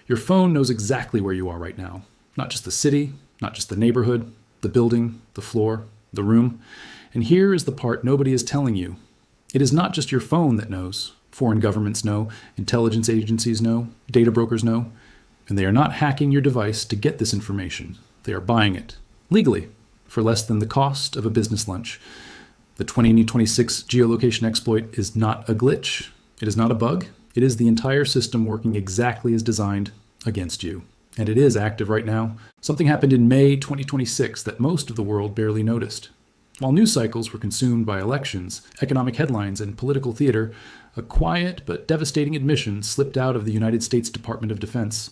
Your phone knows exactly where you are right now. Not just the city, not just the neighborhood, the building, the floor, the room. And here is the part nobody is telling you. It is not just your phone that knows. Foreign governments know, intelligence agencies know, data brokers know. And they are not hacking your device to get this information. They are buying it, legally, for less than the cost of a business lunch. The 2026 geolocation exploit is not a glitch. It is not a bug. It is the entire system working exactly as designed against you. And it is active right now. Something happened in May 2026 that most of the world barely noticed. While news cycles were consumed by elections, economic headlines, and political theater, a quiet but devastating admission slipped out of the United States Department of Defense.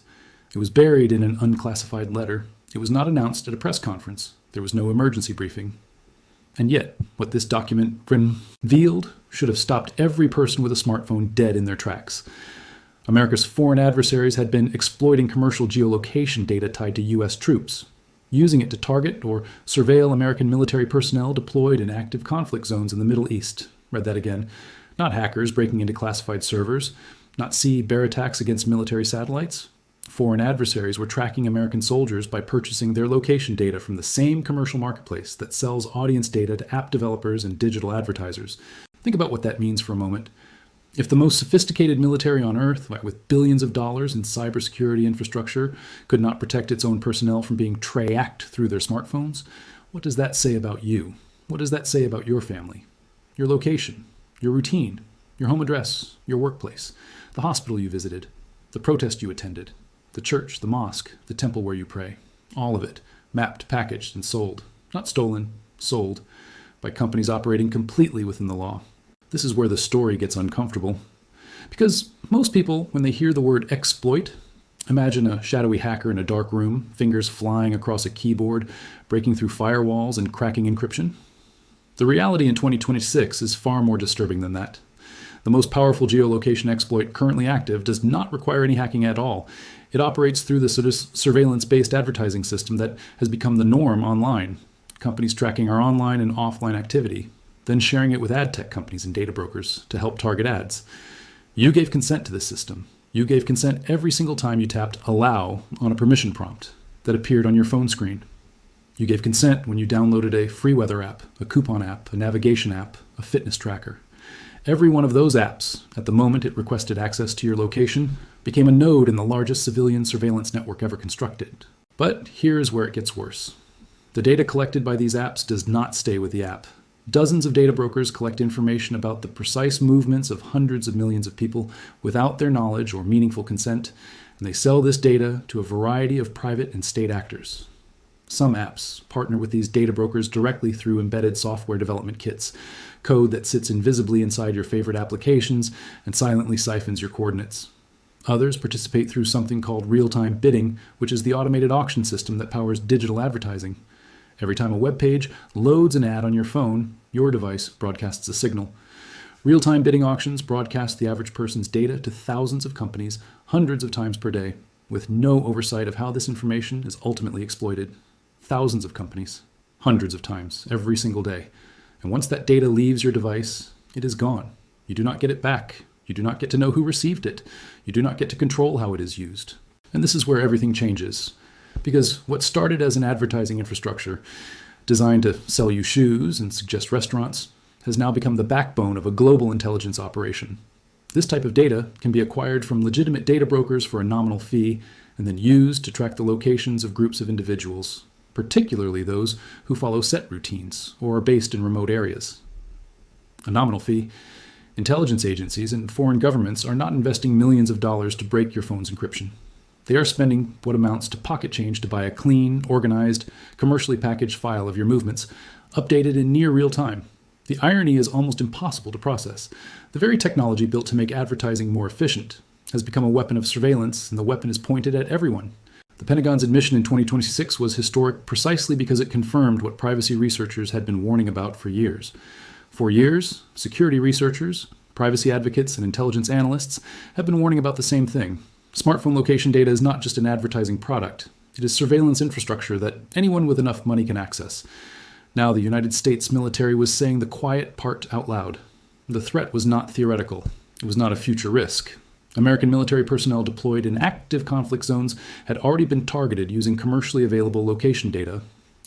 It was buried in an unclassified letter. It was not announced at a press conference. There was no emergency briefing. And yet, what this document revealed should have stopped every person with a smartphone dead in their tracks. America's foreign adversaries had been exploiting commercial geolocation data tied to U.S. troops, using it to target or surveil American military personnel deployed in active conflict zones in the Middle East. Read that again. Not hackers breaking into classified servers, not bear attacks against military satellites. Foreign adversaries were tracking American soldiers by purchasing their location data from the same commercial marketplace that sells audience data to app developers and digital advertisers. Think about what that means for a moment. If the most sophisticated military on Earth, with billions of dollars in cybersecurity infrastructure, could not protect its own personnel from being tracked through their smartphones, what does that say about you? What does that say about your family, your location, your routine, your home address, your workplace, the hospital you visited, the protest you attended, the church, the mosque, the temple where you pray? All of it, mapped, packaged, and sold. Not stolen, sold, by companies operating completely within the law. This is where the story gets uncomfortable. Because most people, when they hear the word exploit, imagine a shadowy hacker in a dark room, fingers flying across a keyboard, breaking through firewalls and cracking encryption. The reality in 2026 is far more disturbing than that. The most powerful geolocation exploit currently active does not require any hacking at all. It operates through the surveillance-based advertising system that has become the norm online. Companies tracking our online and offline activity, then sharing it with ad tech companies and data brokers to help target ads. You gave consent to this system. You gave consent every single time you tapped allow on a permission prompt that appeared on your phone screen. You gave consent when you downloaded a free weather app, a coupon app, a navigation app, a fitness tracker. Every one of those apps, at the moment it requested access to your location, became a node in the largest civilian surveillance network ever constructed. But here's where it gets worse. The data collected by these apps does not stay with the app. Dozens of data brokers collect information about the precise movements of hundreds of millions of people without their knowledge or meaningful consent, and they sell this data to a variety of private and state actors. Some apps partner with these data brokers directly through embedded software development kits, code that sits invisibly inside your favorite applications and silently siphons your coordinates. Others participate through something called real-time bidding, which is the automated auction system that powers digital advertising. Every time a web page loads an ad on your phone, your device broadcasts a signal. Real-time bidding auctions broadcast the average person's data to thousands of companies, hundreds of times per day, with no oversight of how this information is ultimately exploited. Thousands of companies, hundreds of times, every single day. And once that data leaves your device, it is gone. You do not get it back. You do not get to know who received it. You do not get to control how it is used. And this is where everything changes. Because what started as an advertising infrastructure designed to sell you shoes and suggest restaurants has now become the backbone of a global intelligence operation. This type of data can be acquired from legitimate data brokers for a nominal fee and then used to track the locations of groups of individuals, particularly those who follow set routines or are based in remote areas. A nominal fee. Intelligence agencies and foreign governments are not investing millions of dollars to break your phone's encryption. They are spending what amounts to pocket change to buy a clean, organized, commercially packaged file of your movements, updated in near real time. The irony is almost impossible to process. The very technology built to make advertising more efficient has become a weapon of surveillance, and the weapon is pointed at everyone. The Pentagon's admission in 2026 was historic precisely because it confirmed what privacy researchers had been warning about for years. For years, security researchers, privacy advocates, and intelligence analysts have been warning about the same thing. Smartphone location data is not just an advertising product. It is surveillance infrastructure that anyone with enough money can access. Now the United States military was saying the quiet part out loud. The threat was not theoretical. It was not a future risk. American military personnel deployed in active conflict zones had already been targeted using commercially available location data,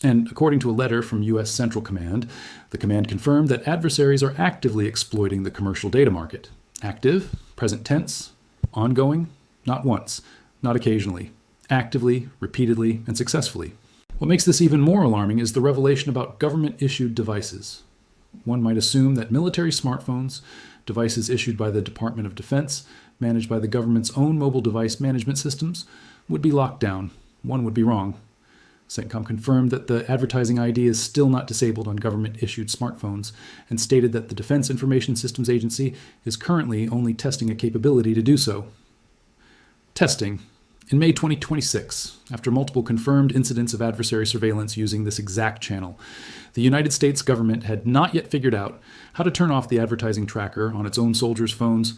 and according to a letter from U.S. Central Command, the command confirmed that adversaries are actively exploiting the commercial data market. Active, present tense, ongoing, not once, not occasionally, actively, repeatedly, and successfully. What makes this even more alarming is the revelation about government-issued devices. One might assume that military smartphones, devices issued by the Department of Defense, managed by the government's own mobile device management systems, would be locked down. One would be wrong. CENTCOM confirmed that the advertising ID is still not disabled on government-issued smartphones and stated that the Defense Information Systems Agency is currently only testing a capability to do so. Testing. In May 2026, after multiple confirmed incidents of adversary surveillance using this exact channel, the United States government had not yet figured out how to turn off the advertising tracker on its own soldiers' phones.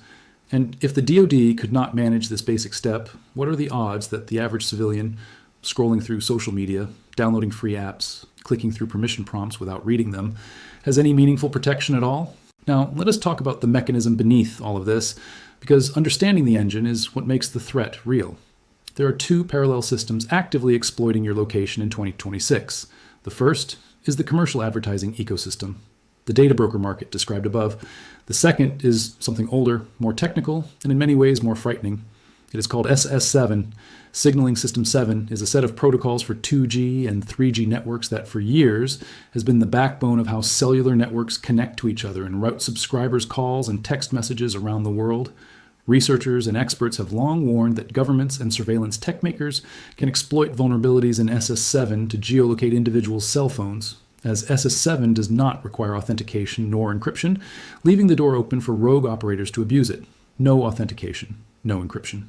And if the DoD could not manage this basic step, what are the odds that the average civilian, scrolling through social media, downloading free apps, clicking through permission prompts without reading them, has any meaningful protection at all? Now, let us talk about the mechanism beneath all of this, because understanding the engine is what makes the threat real. There are two parallel systems actively exploiting your location in 2026. The first is the commercial advertising ecosystem, the data broker market described above. The second is something older, more technical, and in many ways more frightening. It is called SS7. Signaling System 7 is a set of protocols for 2G and 3G networks that for years has been the backbone of how cellular networks connect to each other and route subscribers' calls and text messages around the world. Researchers and experts have long warned that governments and surveillance tech makers can exploit vulnerabilities in SS7 to geolocate individuals' cell phones, as SS7 does not require authentication nor encryption, leaving the door open for rogue operators to abuse it. No authentication, no encryption.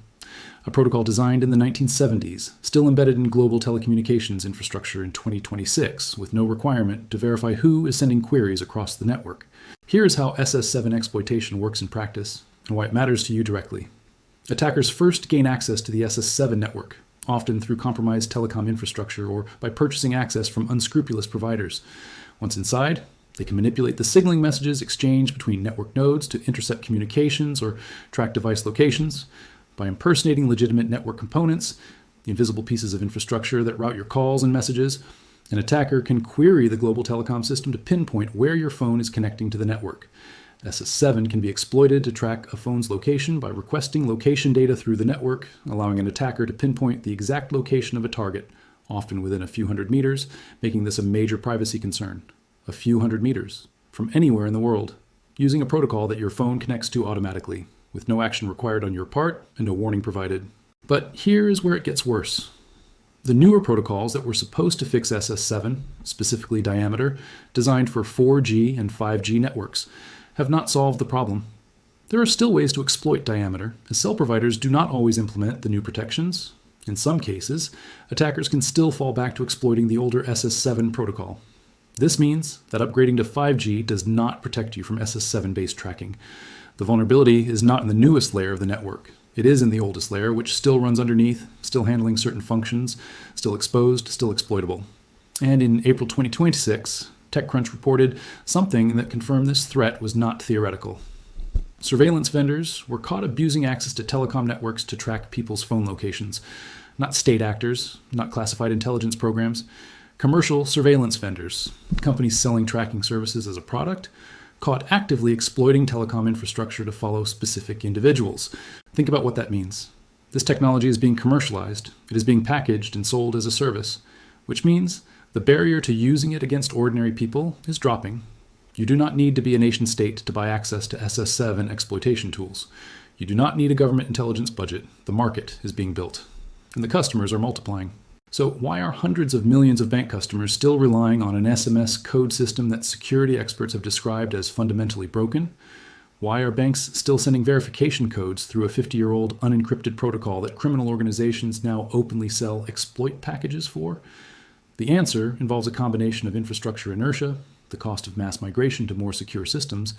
A protocol designed in the 1970s, still embedded in global telecommunications infrastructure in 2026, with no requirement to verify who is sending queries across the network. Here is how SS7 exploitation works in practice, and why it matters to you directly. Attackers first gain access to the SS7 network, often through compromised telecom infrastructure or by purchasing access from unscrupulous providers. Once inside, they can manipulate the signaling messages exchanged between network nodes to intercept communications or track device locations. By impersonating legitimate network components, the invisible pieces of infrastructure that route your calls and messages, an attacker can query the global telecom system to pinpoint where your phone is connecting to the network. SS7 can be exploited to track a phone's location by requesting location data through the network, allowing an attacker to pinpoint the exact location of a target, often within a few hundred meters, making this a major privacy concern. A few hundred meters, from anywhere in the world, using a protocol that your phone connects to automatically, with no action required on your part and no warning provided. But here is where it gets worse. The newer protocols that were supposed to fix SS7, specifically diameter, designed for 4G and 5G networks, have not solved the problem. There are still ways to exploit diameter, as cell providers do not always implement the new protections. In some cases, attackers can still fall back to exploiting the older SS7 protocol. This means that upgrading to 5G does not protect you from SS7-based tracking. The vulnerability is not in the newest layer of the network. It is in the oldest layer, which still runs underneath, still handling certain functions, still exposed, still exploitable. And in April 2026, TechCrunch reported something that confirmed this threat was not theoretical. Surveillance vendors were caught abusing access to telecom networks to track people's phone locations. Not state actors, not classified intelligence programs. Commercial surveillance vendors, companies selling tracking services as a product, caught actively exploiting telecom infrastructure to follow specific individuals. Think about what that means. This technology is being commercialized. It is being packaged and sold as a service, which means the barrier to using it against ordinary people is dropping. You do not need to be a nation state to buy access to SS7 exploitation tools. You do not need a government intelligence budget. The market is being built, and the customers are multiplying. So why are hundreds of millions of bank customers still relying on an SMS code system that security experts have described as fundamentally broken? Why are banks still sending verification codes through a 50-year-old unencrypted protocol that criminal organizations now openly sell exploit packages for? The answer involves a combination of infrastructure inertia, the cost of mass migration to more secure systems,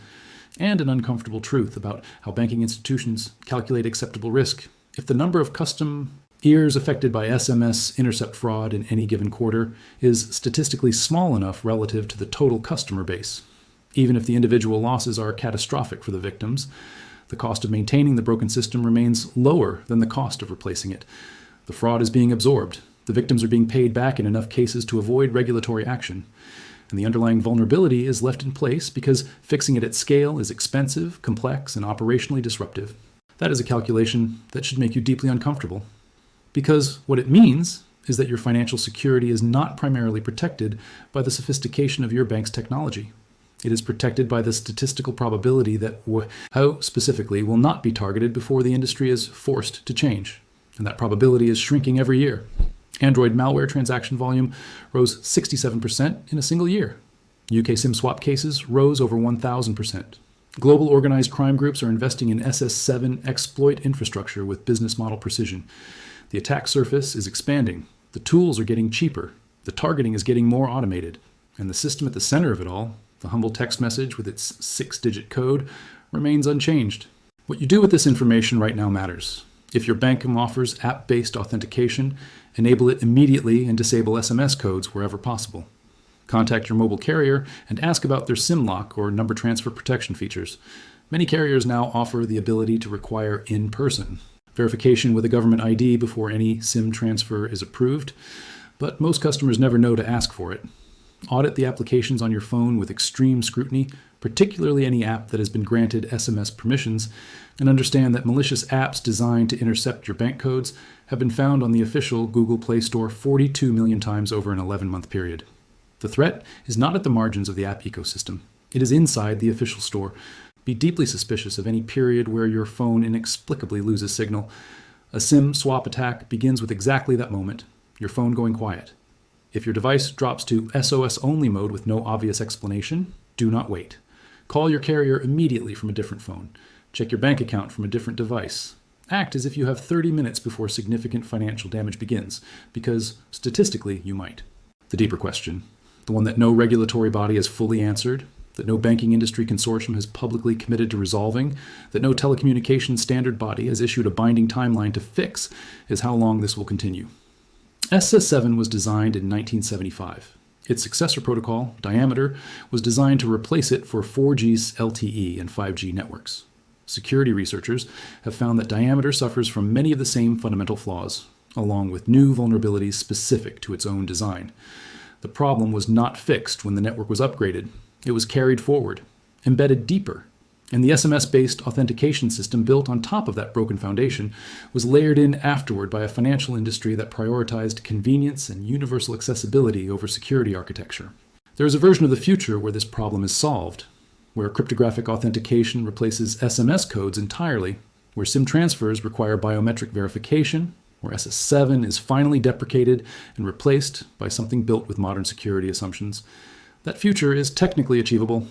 and an uncomfortable truth about how banking institutions calculate acceptable risk. If the number of custom ears affected by SMS intercept fraud in any given quarter is statistically small enough relative to the total customer base, even if the individual losses are catastrophic for the victims, The cost of maintaining the broken system remains lower than the cost of replacing it. The fraud is being absorbed. The victims are being paid back in enough cases to avoid regulatory action. And the underlying vulnerability is left in place because fixing it at scale is expensive, complex, and operationally disruptive. That is a calculation that should make you deeply uncomfortable. Because what it means is that your financial security is not primarily protected by the sophistication of your bank's technology. It is protected by the statistical probability that how specifically will not be targeted before the industry is forced to change. And that probability is shrinking every year. Android malware transaction volume rose 67% in a single year. UK SIM swap cases rose over 1,000%. Global organized crime groups are investing in SS7 exploit infrastructure with business model precision. The attack surface is expanding. The tools are getting cheaper. The targeting is getting more automated. And the system at the center of it all, the humble text message with its 6-digit code, remains unchanged. What you do with this information right now matters. If your bank offers app-based authentication, enable it immediately and disable SMS codes wherever possible. Contact your mobile carrier and ask about their SIM lock or number transfer protection features. Many carriers now offer the ability to require in-person verification with a government ID before any SIM transfer is approved, but most customers never know to ask for it. Audit the applications on your phone with extreme scrutiny, particularly any app that has been granted SMS permissions, and understand that malicious apps designed to intercept your bank codes have been found on the official Google Play Store 42 million times over an 11-month period. The threat is not at the margins of the app ecosystem. It is inside the official store. Be deeply suspicious of any period where your phone inexplicably loses signal. A SIM swap attack begins with exactly that moment, your phone going quiet. If your device drops to SOS-only mode with no obvious explanation, do not wait. Call your carrier immediately from a different phone. Check your bank account from a different device. Act as if you have 30 minutes before significant financial damage begins, because statistically you might. The deeper question, the one that no regulatory body has fully answered, that no banking industry consortium has publicly committed to resolving, that no telecommunications standard body has issued a binding timeline to fix, is how long this will continue. SS7 was designed in 1975. Its successor protocol, Diameter, was designed to replace it for 4G LTE and 5G networks. Security researchers have found that Diameter suffers from many of the same fundamental flaws, along with new vulnerabilities specific to its own design. The problem was not fixed when the network was upgraded. It was carried forward, embedded deeper, and the SMS-based authentication system built on top of that broken foundation was layered in afterward by a financial industry that prioritized convenience and universal accessibility over security architecture. There is a version of the future where this problem is solved, where cryptographic authentication replaces SMS codes entirely, where SIM transfers require biometric verification, where SS7 is finally deprecated and replaced by something built with modern security assumptions. That future is technically achievable.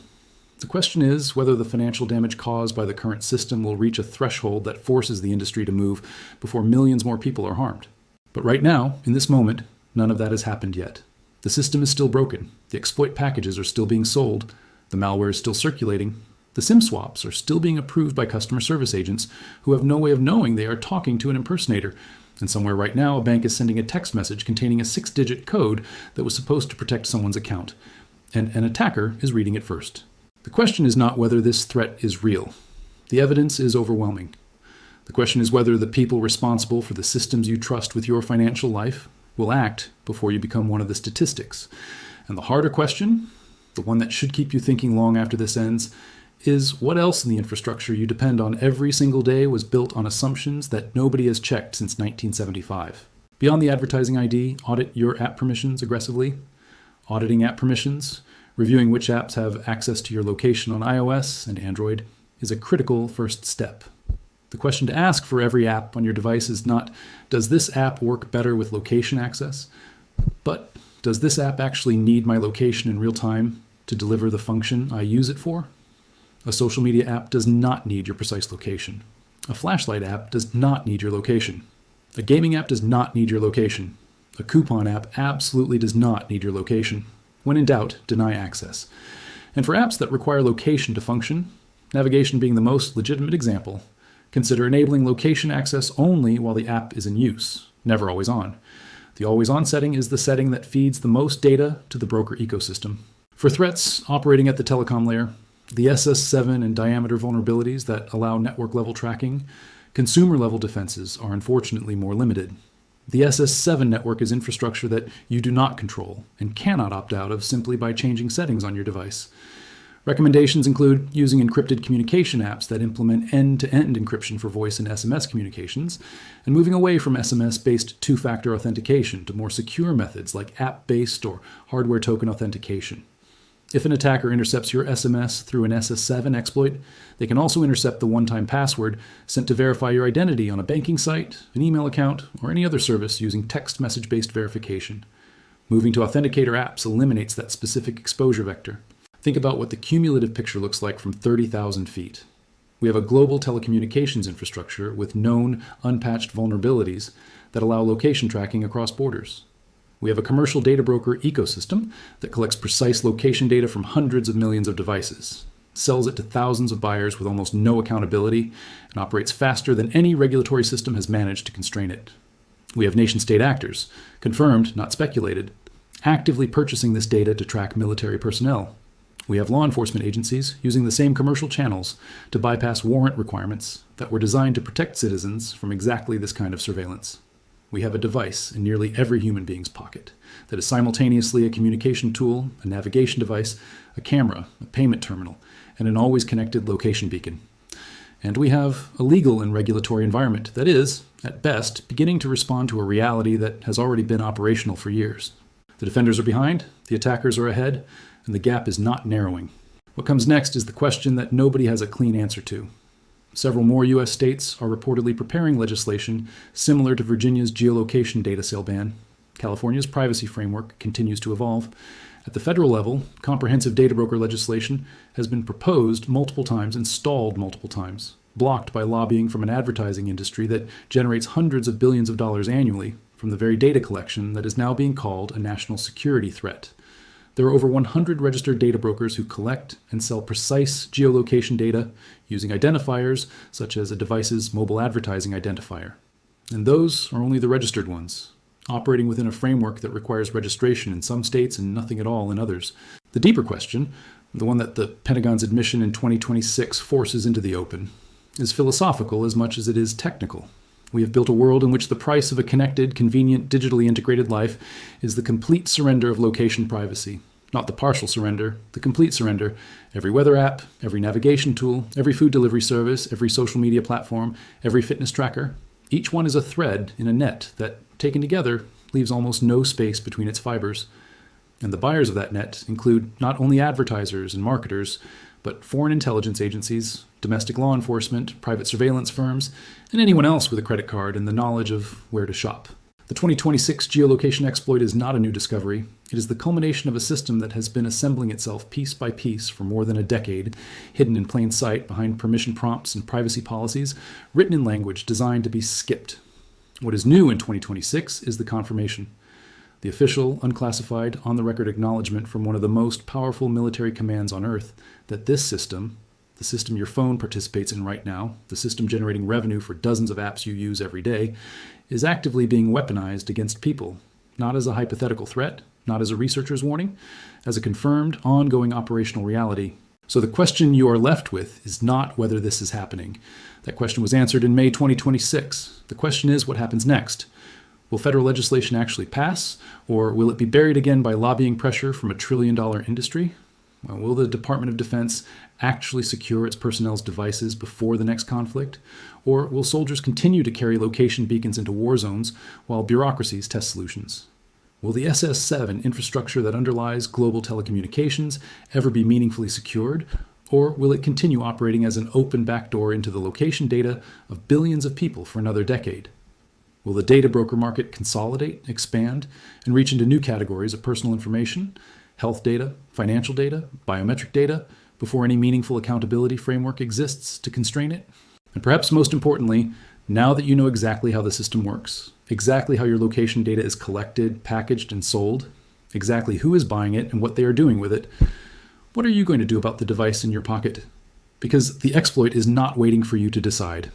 The question is whether the financial damage caused by the current system will reach a threshold that forces the industry to move before millions more people are harmed. But right now, in this moment, none of that has happened yet. The system is still broken. The exploit packages are still being sold. The malware is still circulating. The SIM swaps are still being approved by customer service agents who have no way of knowing they are talking to an impersonator. And somewhere right now, a bank is sending a text message containing a 6-digit code that was supposed to protect someone's account. And an attacker is reading it first. The question is not whether this threat is real. The evidence is overwhelming. The question is whether the people responsible for the systems you trust with your financial life will act before you become one of the statistics. And the harder question, the one that should keep you thinking long after this ends, is what else in the infrastructure you depend on every single day was built on assumptions that nobody has checked since 1975. Beyond the advertising ID, audit your app permissions aggressively. Auditing app permissions, reviewing which apps have access to your location on iOS and Android, is a critical first step. The question to ask for every app on your device is not, does this app work better with location access? But, does this app actually need my location in real time to deliver the function I use it for? A social media app does not need your precise location. A flashlight app does not need your location. A gaming app does not need your location. A coupon app absolutely does not need your location. When in doubt, deny access. And for apps that require location to function, navigation being the most legitimate example, consider enabling location access only while the app is in use, never always on. The always on setting is the setting that feeds the most data to the broker ecosystem. For threats operating at the telecom layer, The SS7 and diameter vulnerabilities that allow network-level tracking, consumer-level defenses are unfortunately more limited. The SS7 network is infrastructure that you do not control and cannot opt out of simply by changing settings on your device. Recommendations include using encrypted communication apps that implement end-to-end encryption for voice and SMS communications, and moving away from SMS-based two-factor authentication to more secure methods like app-based or hardware token authentication. If an attacker intercepts your SMS through an SS7 exploit, they can also intercept the one-time password sent to verify your identity on a banking site, an email account, or any other service using text message-based verification. Moving to authenticator apps eliminates that specific exposure vector. Think about what the cumulative picture looks like from 30,000 feet. We have a global telecommunications infrastructure with known, unpatched vulnerabilities that allow location tracking across borders. We have a commercial data broker ecosystem that collects precise location data from hundreds of millions of devices, sells it to thousands of buyers with almost no accountability, and operates faster than any regulatory system has managed to constrain it. We have nation-state actors, confirmed, not speculated, actively purchasing this data to track military personnel. We have law enforcement agencies using the same commercial channels to bypass warrant requirements that were designed to protect citizens from exactly this kind of surveillance. We have a device in nearly every human being's pocket that is simultaneously a communication tool, a navigation device, a camera, a payment terminal, and an always connected location beacon. And we have a legal and regulatory environment that is, at best, beginning to respond to a reality that has already been operational for years. The defenders are behind, the attackers are ahead, and the gap is not narrowing. What comes next is the question that nobody has a clean answer to. Several more U.S. states are reportedly preparing legislation similar to Virginia's geolocation data sale ban. California's privacy framework continues to evolve. At the federal level, comprehensive data broker legislation has been proposed multiple times and stalled multiple times, blocked by lobbying from an advertising industry that generates hundreds of billions of dollars annually from the very data collection that is now being called a national security threat. There are over 100 registered data brokers who collect and sell precise geolocation data using identifiers such as a device's mobile advertising identifier. And those are only the registered ones, operating within a framework that requires registration in some states and nothing at all in others. The deeper question, the one that the Pentagon's admission in 2026 forces into the open, is philosophical as much as it is technical. We have built a world in which the price of a connected, convenient, digitally integrated life is the complete surrender of location privacy. Not the partial surrender, the complete surrender. Every weather app, every navigation tool, every food delivery service, every social media platform, every fitness tracker. Each one is a thread in a net that, taken together, leaves almost no space between its fibers. And the buyers of that net include not only advertisers and marketers, but foreign intelligence agencies, domestic law enforcement, private surveillance firms, and anyone else with a credit card and the knowledge of where to shop. The 2026 geolocation exploit is not a new discovery. It is the culmination of a system that has been assembling itself piece by piece for more than a decade, hidden in plain sight behind permission prompts and privacy policies, written in language designed to be skipped. What is new in 2026 is the confirmation. The official, unclassified, on-the-record acknowledgement from one of the most powerful military commands on Earth that this system, the system your phone participates in right now, the system generating revenue for dozens of apps you use every day, is actively being weaponized against people, not as a hypothetical threat, not as a researcher's warning, as a confirmed, ongoing operational reality. So the question you are left with is not whether this is happening. That question was answered in May 2026. The question is what happens next. Will federal legislation actually pass, or will it be buried again by lobbying pressure from a trillion-dollar industry? Will the Department of Defense actually secure its personnel's devices before the next conflict? Or will soldiers continue to carry location beacons into war zones while bureaucracies test solutions? Will the SS7 infrastructure that underlies global telecommunications ever be meaningfully secured? Or will it continue operating as an open backdoor into the location data of billions of people for another decade? Will the data broker market consolidate, expand, and reach into new categories of personal information, health data, financial data, biometric data, before any meaningful accountability framework exists to constrain it? And perhaps most importantly, now that you know exactly how the system works, exactly how your location data is collected, packaged, and sold, exactly who is buying it and what they are doing with it, what are you going to do about the device in your pocket? Because the exploit is not waiting for you to decide.